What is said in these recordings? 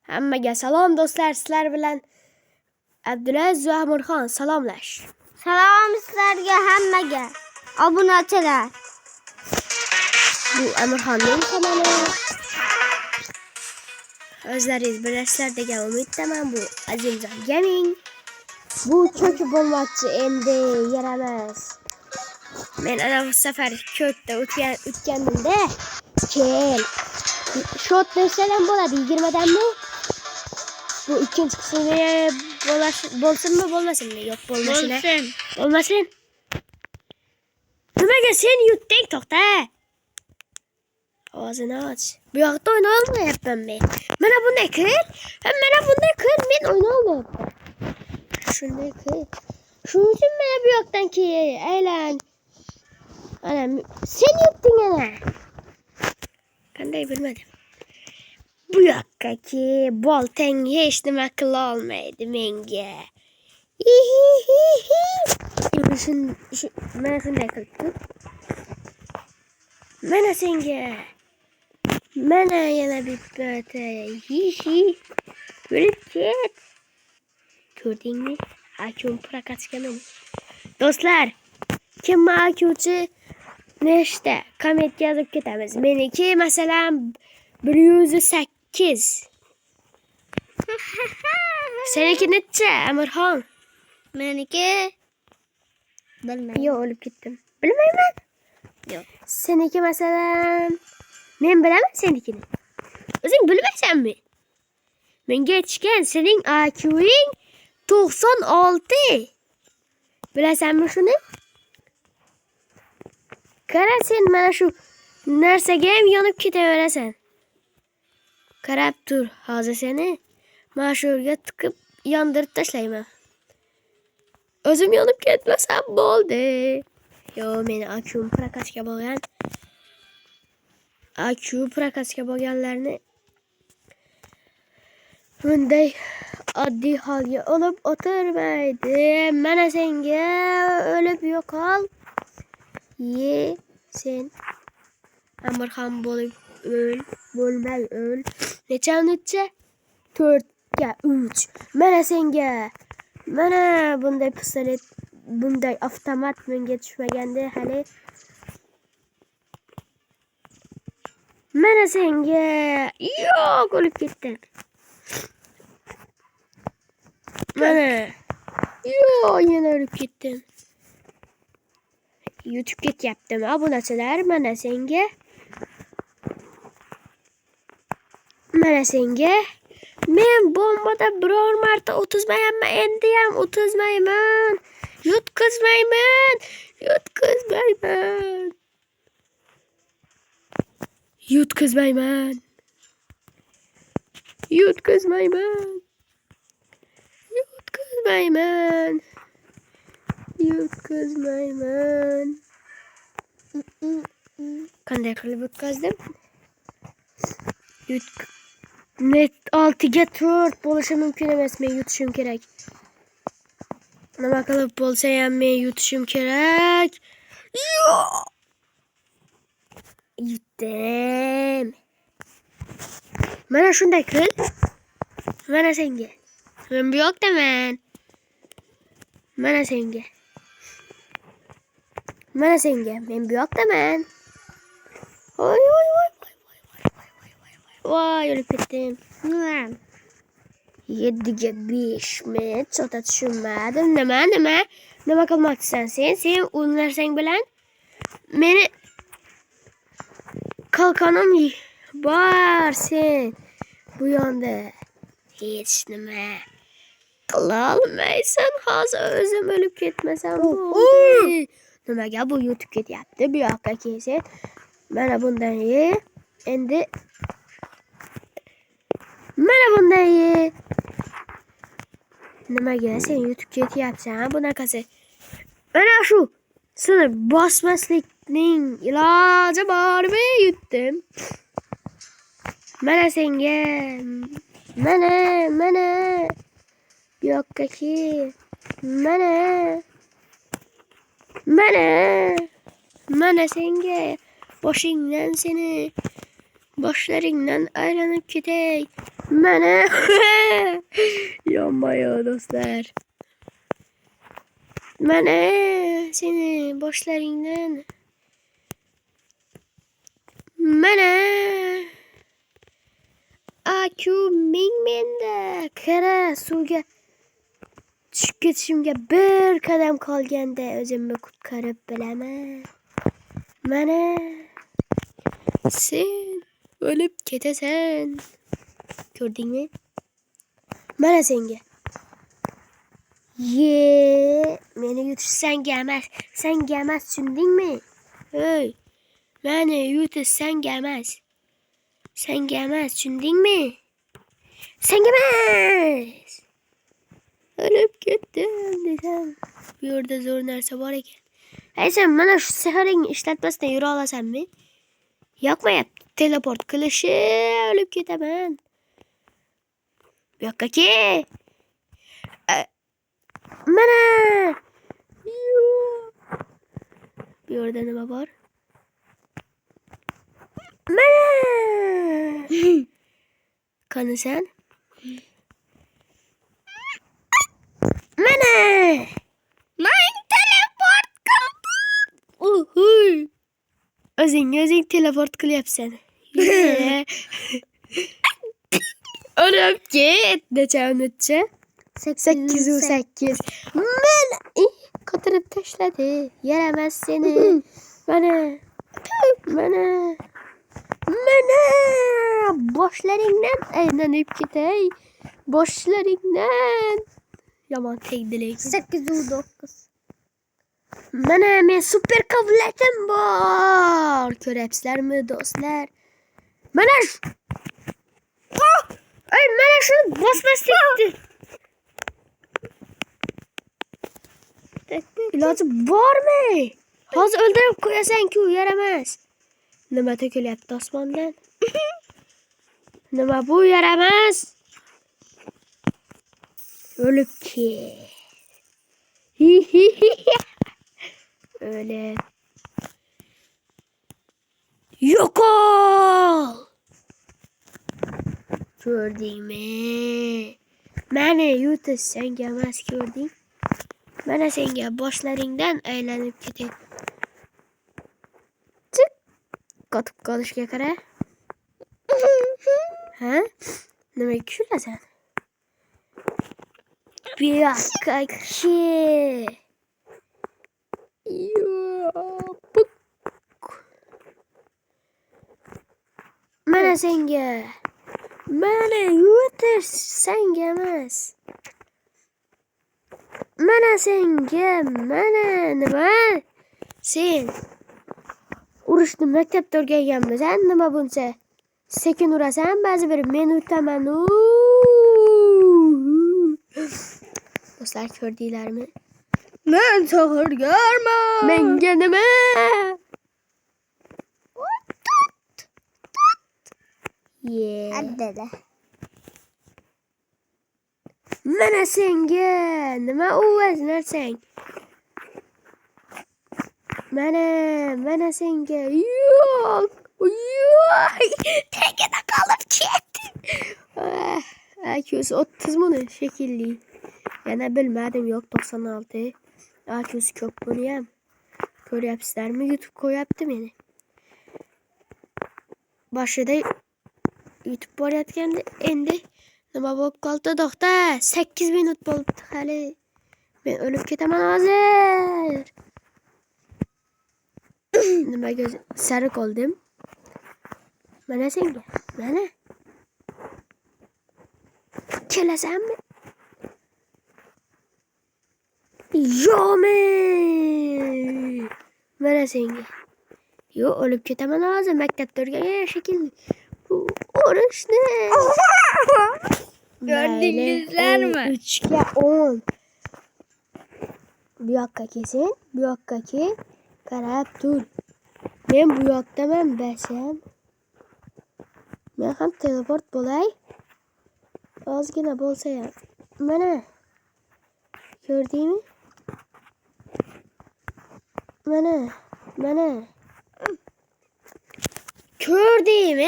Hammaga salom do'stlar, sizlar bilan Abdulaziz va Amirxon salomlash. Salom sizlarga hammaga. Obunachilar. Bu Amirxonning kanali. O'zlaringiz bilasizlar degan umiddaman. Bu Azimjon Gaming. Bu cho'kib bo'lmoqchi endi yaramas. Men ana bu safar ko'kda o'tganimda kel. Shot desam bo'ladi 20 danmi? Bu ikkinchi qismi bo'lsinmi, bo'lmasinmi? Yo'q, bo'lmasin. Bo'lmasin. Nimaga sen yutding, to'xta. Ovozini och. Bu yoqda o'yna olmayapman men. Mana bunday qil. Mana bunday qil, men o'yna olmayapman. Shunday qil. Shuning uchun mana bu yoqdan aylan. Ana sen yutding ana. Qanday bilmadim. Bu yoqqaki boltang hech nima qila olmaydi menga. Mana shunday qilib tur. Mana senga. Mana yana bitta. Yurib ket. Ko'rdingmi? Akum prokatga men. Do'stlar, kim ma'kuchi nechta komment yozib ketamiz. Meniki masalan 108. Seniki necha, Amirxon? Meniki bilmayman. Yo'q, o'lib ketdim. Bilmayman. Yo'q. Seniki masalan men bilaman senikini. O'zing bilmaysanmi? Menga aytishgan sening IQ'ing 96. Bilasanmi shuni? Qara sen mana shu narsaga ham yonib ketaverasan. Qarab tur, hozir seni mana shu yerga tiqib yondirib tashlayman. O'zim yonib ketmasam bo'ldi. Yo, meni AQ prokatga bo'lganlarni bunday oddiy holga olib o'tirmaydi. Mana senga o'lib yo'qol. Ye sen Amirxon bo'lib o'l, bo'lmay o'l. Necha? 4ga 3. Mana senga. Mana bunday pistolet, bunday avtomat menga tushmaganda hali. Mana senga. Yo'q, o'lib ketdim. Mana. Yo'q, yana o'lib ketdim. YouTube ketyaptimi obunachilar? Mana senga. Mana senga. Men bombada biror marta o'tizmayapman, endi ham o'tizmayman. Yutqizmayman. Qanday qilib o'tkazdim? Net 6ga 4 bo'lishi mumkin emas, men yutishim kerak. Nima qilib bo'lsa ham men yutishim kerak. Yutdim. Mana shunday qil. Mana senga. Men bu yoqdaman. Mana senga. Men bu yoqdaman. Voy. Voy, o'lib ketdim. 7ga 5 men chota tushunmadim. Nima qilmoqchisan sen? Sen u narsang bilan meni qalqonim bor sen. Bu yonda hech nima qila olmaysan. Hozir o'zim o'lib ketmasam bo'ldi. Nimaga bu YouTube ketyapti? Bu yoqqa kelsin. Mana bundan ye. Endi mana bundan ye. Nimaga sen YouTube ketyapsan? Bunaqasi. Mana shu seni bosmaslikning iloji bormi? Yutdim. Mana senga. Mana. Bu yoqqa kel. Mana senga. Boshingdan seni. Boşlarından ayrılıp gidek. Mene. Yanmaya dostlar. Mene seni boşlarından. Mene. Akü mingmende kara suvga tushib ketishimga bir qadam qolganda o'zimni qutqarib bilaman. Mana sen o'lib ketasan. Ko'rdingmi? Mana senga. Meni yutish senga emas. Senga emas, tushundingmi? Hey. Meni yutish senga emas. Senga emas, tushundingmi? Senga emas. Ölüp gittim desem. Bu yerda zo'r narsa bor ekan. Hey sen mana shu sehring ishlatmasdan yura olasanmi? Yoqmayapti. Teleport qilishi o'lib ketaman. Bu yoqqa kel. Mana. Bu yerda nima bor? Mana. Qanasan? Mana. Men teleport qildim. O'zing teleport qilyapsan. O'lib ket. Necha unutcha? 808. Mana qotirib tashladi. Yaramas seni. Mana. Boshlaringdan aylanib ketay. Boshlaringdan. Yomon tegdilar. 809. Mana men super quvvatim bor. Ko'ryapsizlarmi do'stlar? Mana shu. Ay mana shuni bosmaslikdi. Iloji bormi? Hozir o'ldirib qo'yasan-ku, yaramas. Nima to'kilyapti osmondan? Nima bu yaramas? O'lib ket. Öyle. Yok ol. Gördün-mü? Meni yutish senga emas, görding? Mana senga boshlaringdan aylanib ketay. Çık. Qotib qolishga qara. Ha? Nima kushulasan? Biyakaki. Yopuk. Mana senga. Mana yutish senga emas. Mana senga. Mana nima? Sen urushni maktabda o'rganganmisan? Nima buncha? Sekin urasan, ba'zi bir men utaman. Do'stlar ko'rdinglarmi? Men sehrgarman. Menga nima? Addada. Mana senga nima o'z narsang? Mana senga yo'q. Tagida qolib ketdi. Aküsi 30 muni shekilli. Yana bilmadim, yo'q 96. Aküsi ko'p buni ham. Ko'ryapsizlarmi? YouTube qo'yapti meni. Boshida YouTube borayotganda endi nima bo'lib qoldi doktor? 8 minut bo'libdi hali. Men o'lib ketaman hozir. Nimaga sari qoldim? Mana senga. Mana. Kelasanmi? Yo'qmi? Mana senga. Yo'q, o'lib ketaman hozir. Maktabda o'rgangan shekilli. Urushni. Gördingizlarmi? 3 ga 10. Bu yoqqa kelsin, bu yoqqa kel. Qarab tur. Men bu yoqdaman basam. Men ham teleport bo'lay. Ozgina bo'lsa ham. Mana. Ko'rdingmi? Mana. Kördüm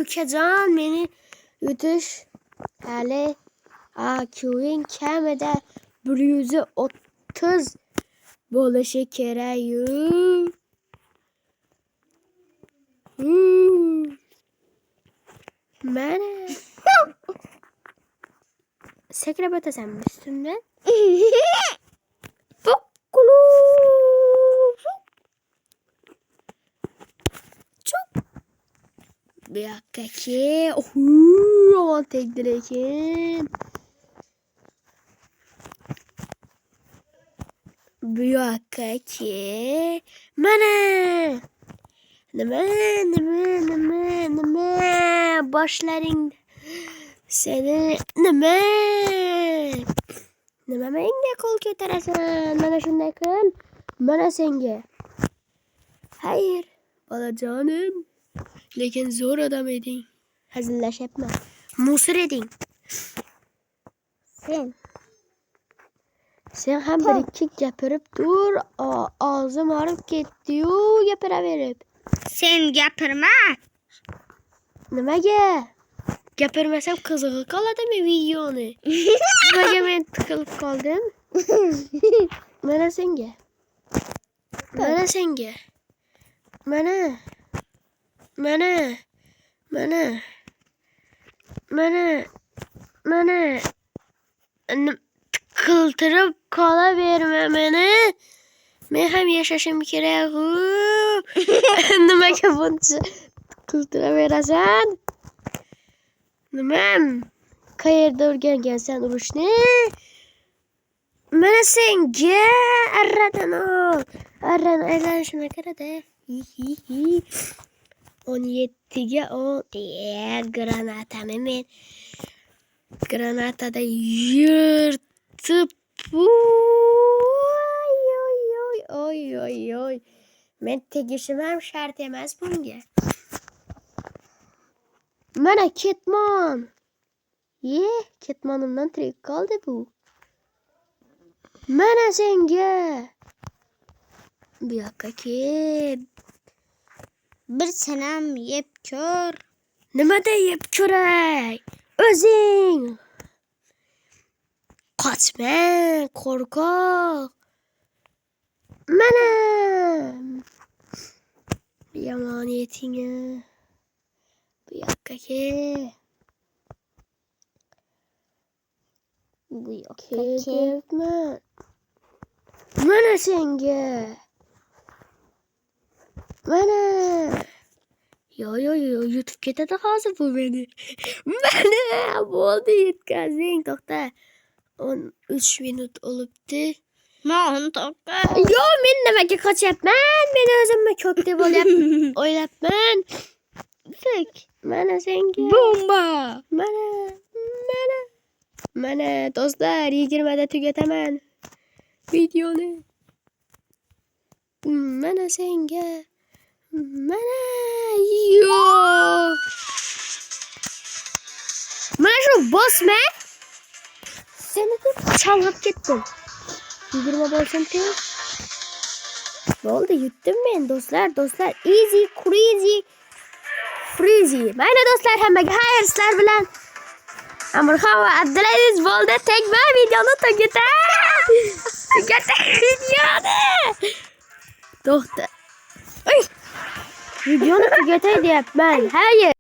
Ukacan beni ütüş. Hele AQ'in kemede 130 bolaşa kereyi. Mene. Sekrebete sen mi üstünden? Bokulu. Çok. Bir dakika ki. Aman tek dilekin. Bir dakika ki. Mene. Neme. Başların seni neme. Nima menga qo'l ko'tarasan? Mana shunday qil. Mana senga. Hayır, bolajonim. Lekin zo'r odam eding. Hazillashyapman. Musir eding. Sen ham bir ikki gapirib tur. Og'zim og'rib ketdi-yu, gapiraverib. Sen gapirma. Nimaga? Gapirmasam qizig'i qoladimi videoni? Nimaga men tiqilib qoldim? Mana senga. Mana senga. Mana. Mana. Mana. Mana. Mana. Tiqiltirib qolaverma meni. Men ham yashashim kerak. Nimaga buncha tiqiltiraverasan? Nimam? Qayerda o'rgangansan urushni? Mana senga arradan ol. Arran aylanishini qarada. 17ga 10. Granatani men granatada yirtib. Oy. Men tegishim ham shart emas bunga. Mana ketmon. Ketmonimdan tirik qoldi bu. Mana senga. Bu yoqqa ket. Bir sanam yeb ko'r. Nimada yeb ko'ray? O'zing. Qochma, qo'rqoq. Mana. Yomon yetinga. Bu yoqqa ket. Bu yoqqa ketma. Mana senga. Mana. Yo, yutib ketadi hozir bu meni. Mana bo'ldi yetkazding, to'xta. 13 minut olibdi. Men to'xta. Yo, men nimaga qochyapman? Men o'zimni ko'p deb o'ylabman. Fik. Mana senga. Bomba. Mana do'stlar 20 da tugataman videoni. Mana senga. Mana yo. Mana shu bosma. Seni deb chalg'ib ketdim. 20 bo'lsam tez. Bo'ldi, yutdim men do'stlar. Easy crazy freezy. Mayli do'stlar, hammaga xayr, sizlar bilan Amirxon va Abdulaziz bo'ldi. Tegma videoni tugatay videoni. To'xta. Videoni tugatay deyapman. Hayır.